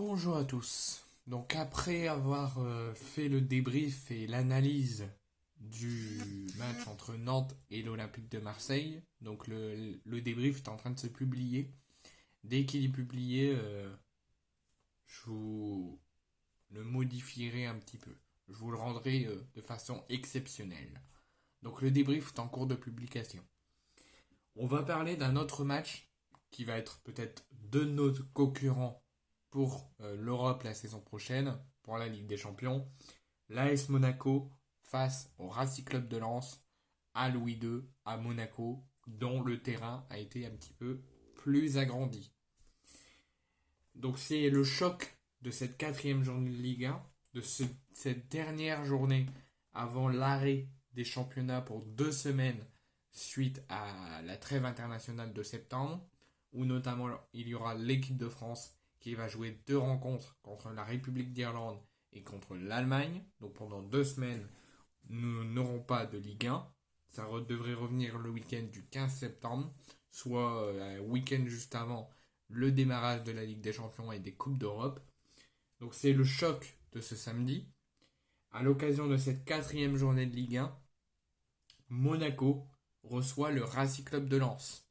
Bonjour à tous. Donc après avoir fait le débrief et l'analyse du match entre Nantes et l'Olympique de Marseille, donc le débrief est en train de se publier. Dès qu'il est publié, je vous le modifierai un petit peu. Je vous le rendrai de façon exceptionnelle. Donc le débrief est en cours de publication. On va parler d'un autre match qui va être peut-être de nos concurrents pour l'Europe la saison prochaine, pour la Ligue des Champions. L'AS Monaco face au Racing Club de Lens à Louis II à Monaco, dont le terrain a été un petit peu plus agrandi. Donc c'est le choc de cette quatrième journée de Ligue 1, de cette dernière journée avant l'arrêt des championnats pour 2 semaines suite à la trêve internationale de septembre, où notamment il y aura l'équipe de France qui va jouer 2 rencontres contre la République d'Irlande et contre l'Allemagne. Donc pendant 2 semaines, nous n'aurons pas de Ligue 1. Ça devrait revenir le week-end du 15 septembre, soit un week-end juste avant le démarrage de la Ligue des Champions et des Coupes d'Europe. Donc c'est le choc de ce samedi. À l'occasion de cette quatrième journée de Ligue 1, Monaco reçoit le Racing Club de Lens.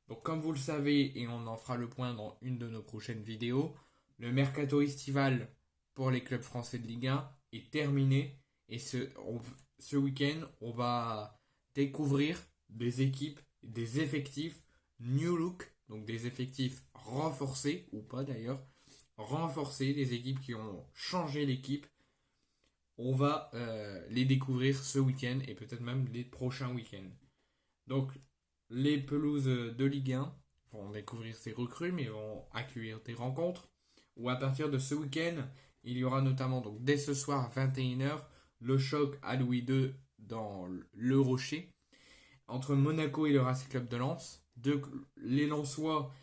Donc comme vous le savez, et on en fera le point dans une de nos prochaines vidéos, le mercato estival pour les clubs français de Ligue 1 est terminé. Et ce week-end, on va découvrir des équipes, des effectifs new look, donc des effectifs renforcés, ou pas d'ailleurs, renforcés, des équipes qui ont changé l'équipe. On va les découvrir ce week-end et peut-être même les prochains week-ends. Donc les pelouses de Ligue 1 vont découvrir ces recrues, mais vont accueillir des rencontres. Où à partir de ce week-end, il y aura notamment donc dès ce soir 21h le choc à Louis II dans le Rocher entre Monaco et le Racing Club de Lens. Les Lensois,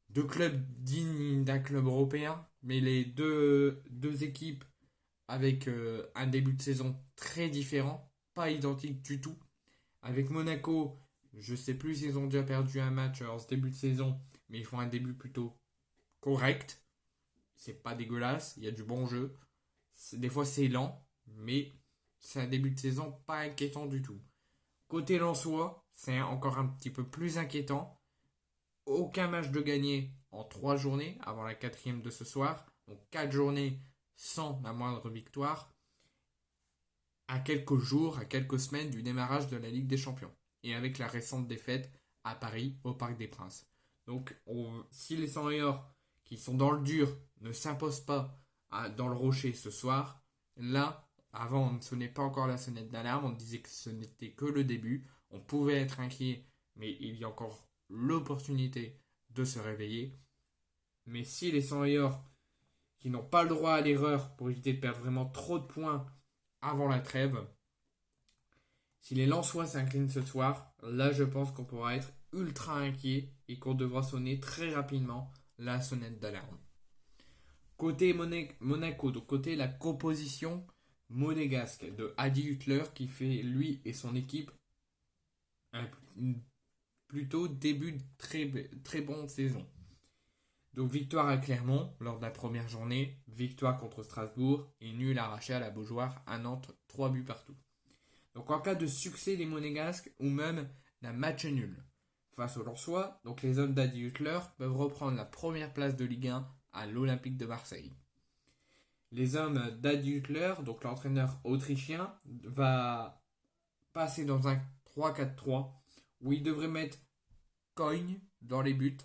deux clubs dignes d'un club européen, mais les deux équipes avec un début de saison très différent, pas identique du tout. Avec Monaco, je sais plus s'ils ont déjà perdu un match en ce début de saison, mais ils font un début plutôt correct. C'est pas dégueulasse, il y a du bon jeu. Des fois c'est lent, mais c'est un début de saison pas inquiétant du tout. Côté Lensois, c'est encore un petit peu plus inquiétant. Aucun match de gagné en 3 journées avant la quatrième de ce soir. Donc 4 journées sans la moindre victoire. À quelques jours, à quelques semaines du démarrage de la Ligue des Champions. Et avec la récente défaite à Paris, au Parc des Princes. Donc si les 100 qui sont dans le dur ne s'imposent pas dans le Rocher ce soir, là, avant, on ne sonnait pas encore la sonnette d'alarme, on disait que ce n'était que le début, on pouvait être inquiet, mais il y a encore l'opportunité de se réveiller. Mais si les 100 qui n'ont pas le droit à l'erreur pour éviter de perdre vraiment trop de points avant la trêve, si les Lensois s'inclinent ce soir, là je pense qu'on pourra être ultra inquiet et qu'on devra sonner très rapidement la sonnette d'alarme. Côté Monaco, donc côté la composition monégasque de Adi Hüttler qui fait lui et son équipe un plutôt début de très bonne saison. Donc victoire à Clermont lors de la première journée, victoire contre Strasbourg et nul arraché à la Beaujoire à Nantes, 3 buts partout. Donc en cas de succès des Monégasques ou même d'un match nul face aux Lensois, donc les hommes d'Adi Hüttler peuvent reprendre la première place de Ligue 1 à l'Olympique de Marseille. Les hommes d'Adi Hüttler, donc l'entraîneur autrichien, va passer dans un 3-4-3 où il devrait mettre Cogne dans les buts,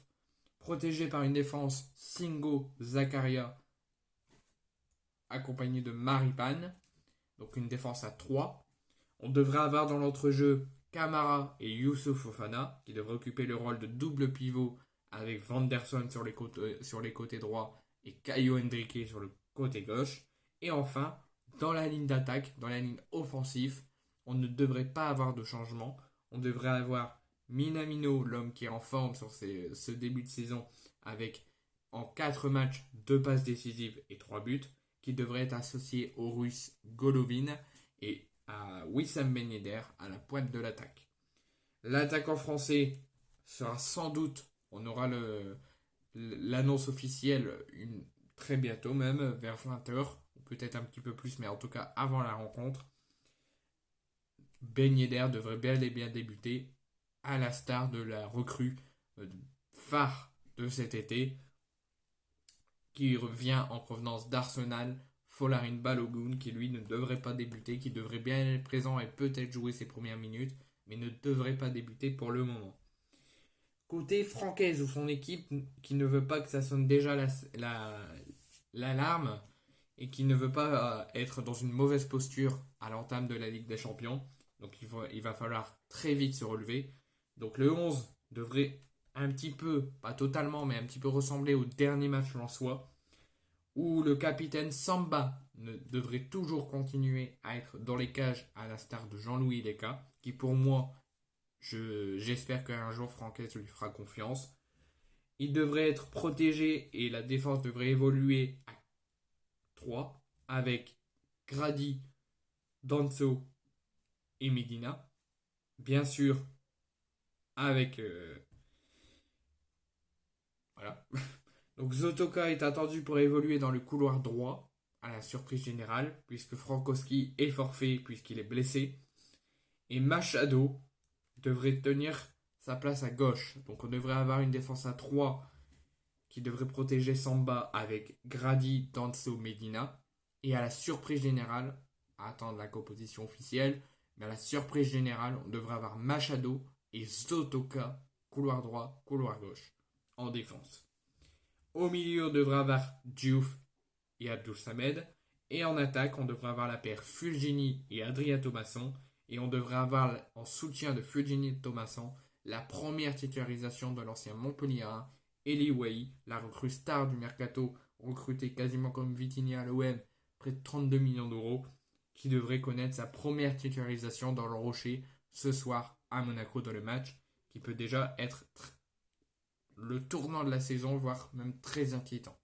protégé par une défense Singo Zakaria accompagné de Maripane, donc une défense à 3. On devrait avoir dans l'entrejeu Camara et Youssouf Fofana qui devraient occuper le rôle de double pivot avec Vanderson sur les côtés droits et Caio Henrique sur le côté gauche. Et enfin, dans la ligne d'attaque, dans la ligne offensive, on ne devrait pas avoir de changement. On devrait avoir Minamino, l'homme qui est en forme sur ce début de saison, avec en 4 matchs 2 passes décisives et 3 buts, qui devrait être associé au Russe Golovin et à Wissam Ben Yedder à la pointe de l'attaque. L'attaquant français sera sans doute, on aura l'annonce officielle très bientôt même, vers 20h, ou peut-être un petit peu plus, mais en tout cas avant la rencontre. Ben Yedder devrait bel et bien débuter, à la star de la recrue phare de cet été, qui revient en provenance d'Arsenal, Folarin Balogun, qui lui ne devrait pas débuter, qui devrait bien être présent et peut-être jouer ses premières minutes, mais ne devrait pas débuter pour le moment. Côté Francaise ou son équipe qui ne veut pas que ça sonne déjà l'alarme et qui ne veut pas être dans une mauvaise posture à l'entame de la Ligue des Champions. Donc il va falloir très vite se relever. Donc le 11 devrait un petit peu, pas totalement, mais un petit peu ressembler au dernier match lensois, où le capitaine Samba devrait toujours continuer à être dans les cages à la star de Jean-Louis Leca, qui pour moi, j'espère qu'un jour Francaise lui fera confiance. Il devrait être protégé et la défense devrait évoluer à 3 avec Grady, Danso et Medina. Bien sûr, avec... voilà. Donc Zotoka est attendu pour évoluer dans le couloir droit, à la surprise générale, puisque Frankowski est forfait puisqu'il est blessé. Et Machado devrait tenir sa place à gauche. Donc on devrait avoir une défense à 3 qui devrait protéger Samba avec Grady, Danso, Medina. Et à la surprise générale, à attendre la composition officielle, mais à la surprise générale, on devrait avoir Machado et Zotoka, couloir droit, couloir gauche, en défense. Au milieu, on devrait avoir Diouf et Abdul Samed. Et en attaque, on devrait avoir la paire Fulgini et Adrien Thomasson. Et on devrait avoir, en soutien de Fulgini et Thomasson, la première titularisation de l'ancien Montpellierin, Eli Wahi, la recrue star du mercato, recrutée quasiment comme Vitinha à l'OM, près de 32 millions d'euros, qui devrait connaître sa première titularisation dans le Rocher ce soir à Monaco dans le match, qui peut déjà être le tournant de la saison, voire même très inquiétant.